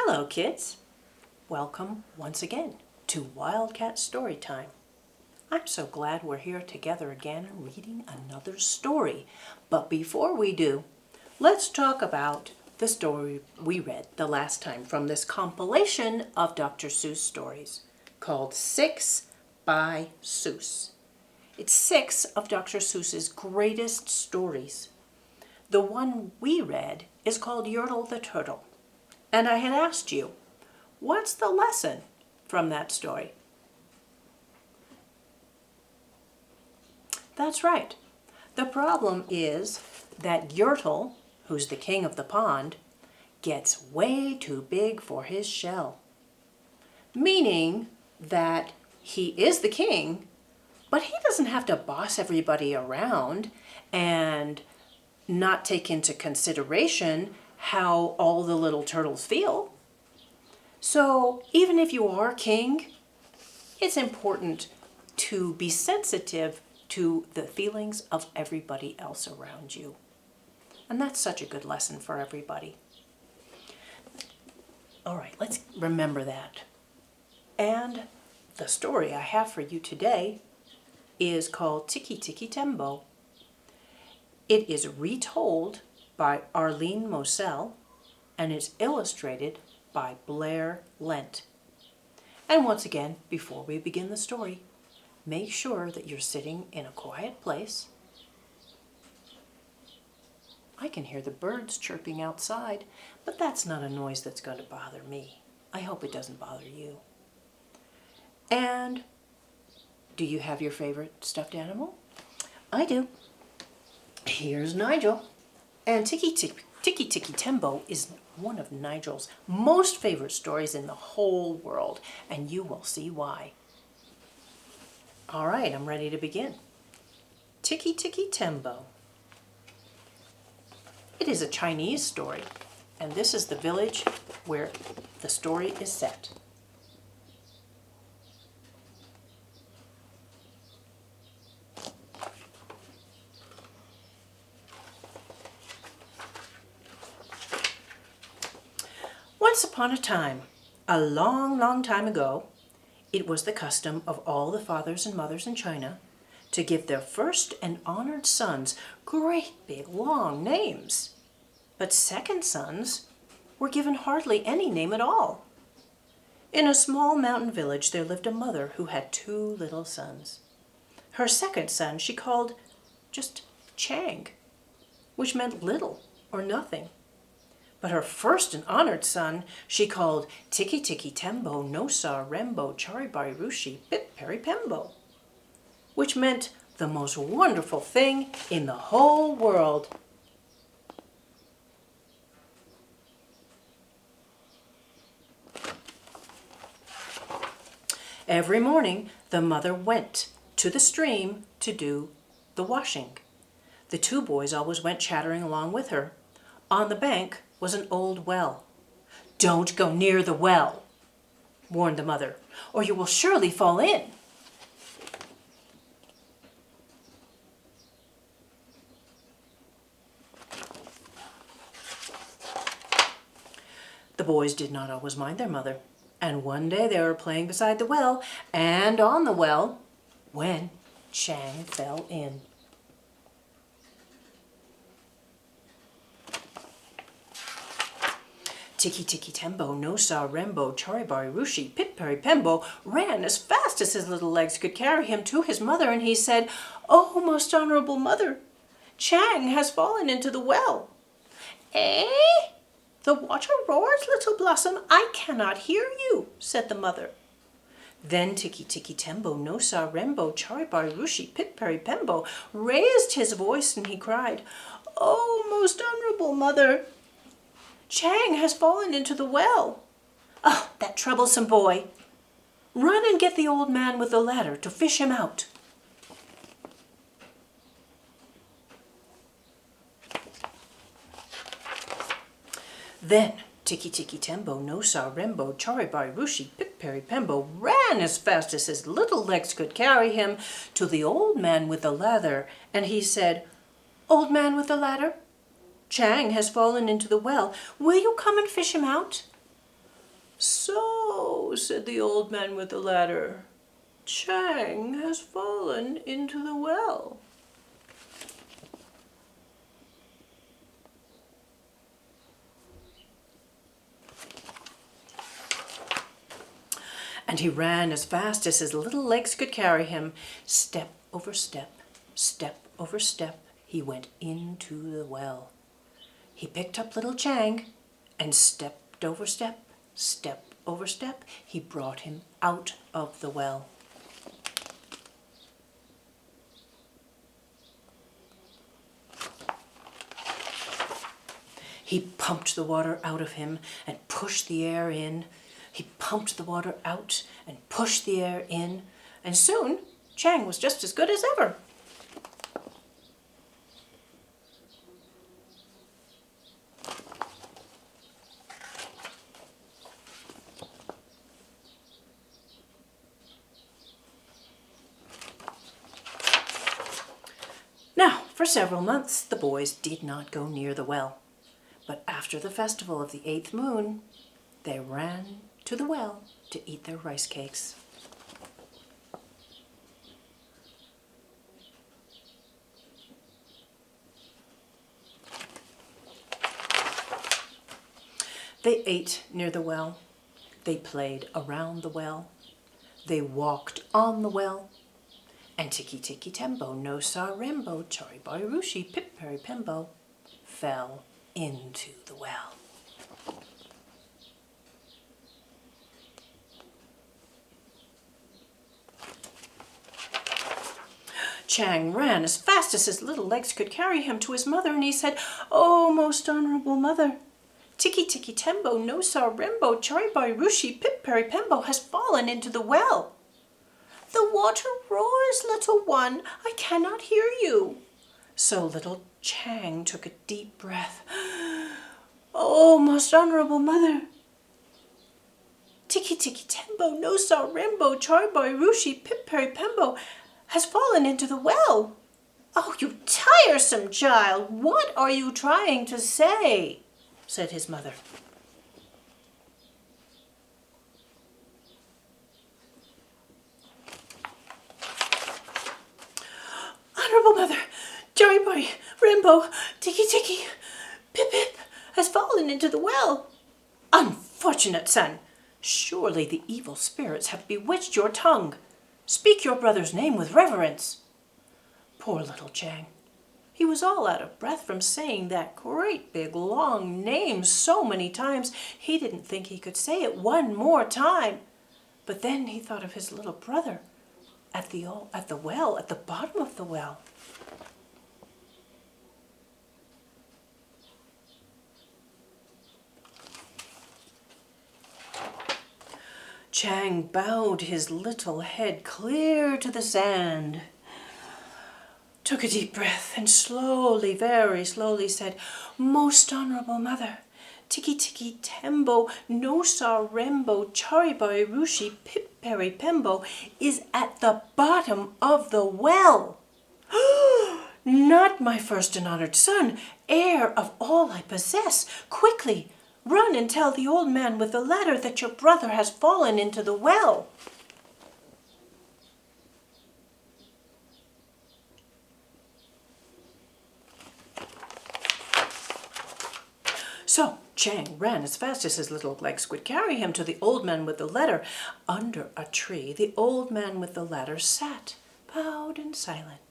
Hello, kids. Welcome once again to Wildcat Storytime. I'm so glad we're here together again reading another story. But before we do, let's talk about the story we read the last time from this compilation of Dr. Seuss stories called 6 by Seuss. It's 6 of Dr. Seuss's greatest stories. The one we read is called Yertle the Turtle. And I had asked you, what's the lesson from that story? That's right. The problem is that Yertle, who's the king of the pond, gets way too big for his shell. Meaning that he is the king, but he doesn't have to boss everybody around and not take into consideration how all the little turtles feel. So even if you are king, it's important to be sensitive to the feelings of everybody else around you. And that's such a good lesson for everybody. All right, let's remember that. And the story I have for you today is called Tikki Tikki Tembo. It is retold by Arlene Moselle and is illustrated by Blair Lent. And once again, before we begin the story, make sure that you're sitting in a quiet place. I can hear the birds chirping outside, but that's not a noise that's going to bother me. I hope it doesn't bother you. And do you have your favorite stuffed animal? I do. Here's Nigel. And Tikki Tikki Tembo is one of Nigel's most favorite stories in the whole world, and you will see why. All right, I'm ready to begin. Tikki Tikki Tembo. It is a Chinese story, and this is the village where the story is set. Once upon a time, a long, long time ago, it was the custom of all the fathers and mothers in China to give their first and honored sons great big long names. But second sons were given hardly any name at all. In a small mountain village there lived a mother who had 2 little sons. Her second son she called just Chang, which meant little or nothing. But her first and honored son she called Tikki Tikki Tembo, no rembo, chari, bari, ruchi-pip, peri, pembo, which meant the most wonderful thing in the whole world. Every morning the mother went to the stream to do the washing. The 2 boys always went chattering along with her. On the bank was an old well. "Don't go near the well," warned the mother, "or you will surely fall in." The boys did not always mind their mother, and one day they were playing beside the well and on the well when Chang fell in. Tikki Tikki Tembo, no rembo, chari, bari, ruchi-pip, peri, pembo ran as fast as his little legs could carry him to his mother, and he said, "Oh, most honorable mother, Chang has fallen into the well." "Eh? The water roars, little blossom. I cannot hear you," said the mother. Then Tikki Tikki Tembo, no rembo, chari, bari, ruchi-pip, peri, pembo raised his voice and he cried, "Oh, most honorable mother, Chang has fallen into the well." "Oh, that troublesome boy. Run and get the old man with the ladder to fish him out." Then Tikki Tikki Tembo, no rembo, chari, bari, ruchi-pip, peri, pembo ran as fast as his little legs could carry him to the old man with the ladder, and he said, "Old man with the ladder, Chang has fallen into the well. Will you come and fish him out?" "So," said the old man with the ladder, "Chang has fallen into the well." And he ran as fast as his little legs could carry him. Step over step, step over step, he went into the well. He picked up little Chang, and stepped over step, step over step, he brought him out of the well. He pumped the water out of him and pushed the air in. He pumped the water out and pushed the air in, and soon Chang was just as good as ever. Now, for several months, the boys did not go near the well. But after the festival of the 8th moon, they ran to the well to eat their rice cakes. They ate near the well. They played around the well. They walked on the well. And Tikki Tikki Tembo, no sa rembo, chari, bari, ruchi-pip, peri, pembo fell into the well. Chang ran as fast as his little legs could carry him to his mother, and he said, "Oh, most honorable mother, Tikki Tikki Tembo, no sa rembo, chari, bari, ruchi-pip, peri, pembo has fallen into the well." "The water roars, little one. I cannot hear you." So little Chang took a deep breath. "Oh, most honorable mother, Tikki Tikki Tembo, no sa rembo, chari, bari, ruchi-pip, peri, pembo has fallen into the well." "Oh, you tiresome child, what are you trying to say?" said his mother. "Honorable mother, chari, bari, rembo, Tikki Tikki, pip pip has fallen into the well." "Unfortunate son, surely the evil spirits have bewitched your tongue. Speak your brother's name with reverence." Poor little Chang. He was all out of breath from saying that great big long name so many times. He didn't think he could say it one more time. But then he thought of his little brother at the well, at the bottom of the well. Chang bowed his little head clear to the sand, took a deep breath, and slowly, very slowly said, "Most honorable mother, Tikki Tikki Tembo, no sa rembo, chari, bari, ruchi-pip, peri, pembo is at the bottom of the well." "Not my first and honored son, heir of all I possess. Quickly, run and tell the old man with the ladder that your brother has fallen into the well." So Chang ran as fast as his little legs could carry him to the old man with the ladder. Under a tree, the old man with the ladder sat, bowed and silent.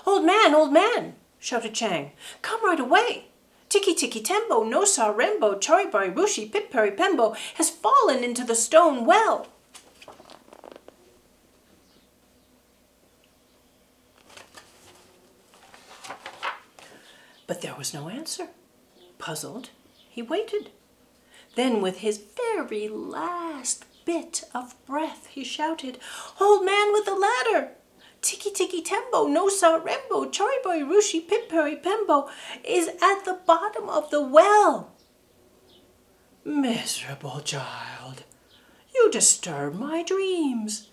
Old man," shouted Chang, "come right away. Tikki Tikki Tembo, no sa rembo, chari, bari, ruchi-pip, peri, pembo has fallen into the stone well." But there was no answer. Puzzled, he waited. Then with his very last bit of breath, he shouted, "Old man with the ladder, Tikki Tikki Tembo, no sa rembo, chari, bari, ruchi-pip, peri, pembo is at the bottom of the well." "Miserable child, you disturb my dreams.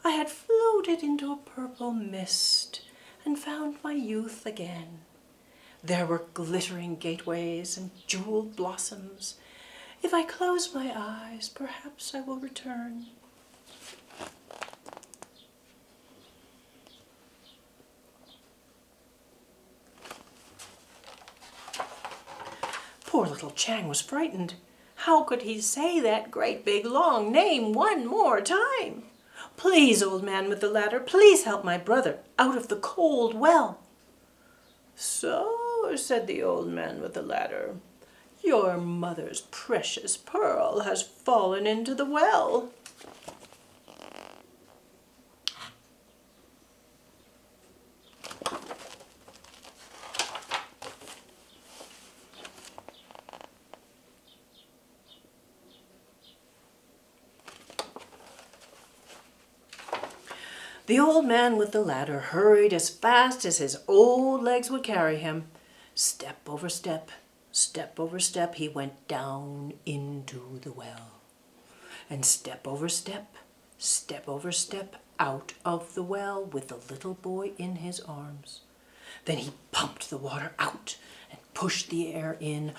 I had floated into a purple mist and found my youth again. There were glittering gateways and jeweled blossoms. If I close my eyes, perhaps I will return. Poor little Chang was frightened. How could he say that great big long name one more time? Please, old man with the ladder, please help my brother out of the cold well. So, said the old man with the ladder, your mother's precious pearl has fallen into the well. The old man with the ladder hurried as fast as his old legs would carry him. Step over step, step over step, he went down into the well. And step over step, step over step, out of the well with the little boy in his arms. Then he pumped the water out and pushed the air in.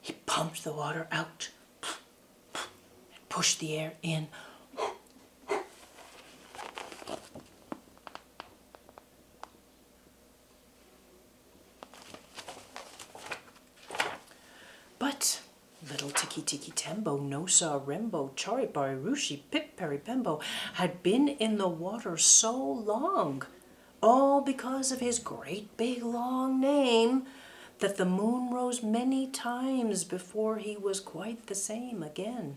He pumped the water out and pushed the air in. But little Tikki Tikki Tembo, no rembo, chari, bari, ruchi-pip, peri, pembo had been in the water so long, all because of his great big long name, that the moon rose many times before he was quite the same again.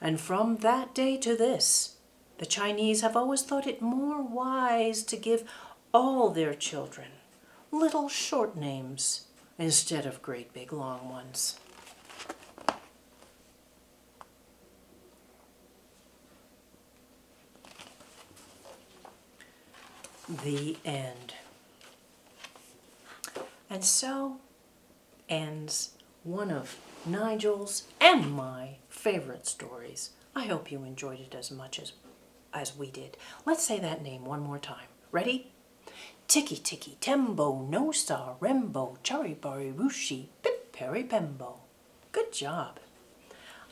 And from that day to this, the Chinese have always thought it more wise to give all their children little short names instead of great big long ones. The end. And so ends one of Nigel's and my favorite stories. I hope you enjoyed it as much as we did. Let's say that name one more time. Ready? Tikki Tikki Tembo, no rembo, chari, bari, ruchi-pip, peri, pembo. Good job.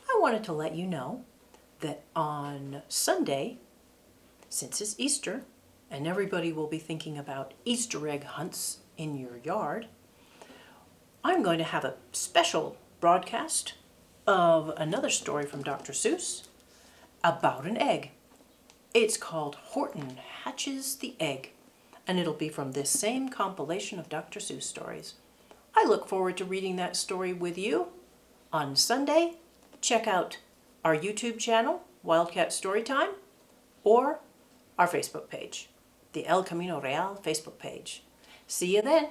I wanted to let you know that on Sunday, since it's Easter, and everybody will be thinking about Easter egg hunts in your yard, I'm going to have a special broadcast of another story from Dr. Seuss about an egg. It's called Horton Hatches the Egg, and it'll be from this same compilation of Dr. Seuss stories. I look forward to reading that story with you on Sunday. Check out our YouTube channel, Wildcat Storytime, or our Facebook page, the El Camino Real Facebook page. See you then.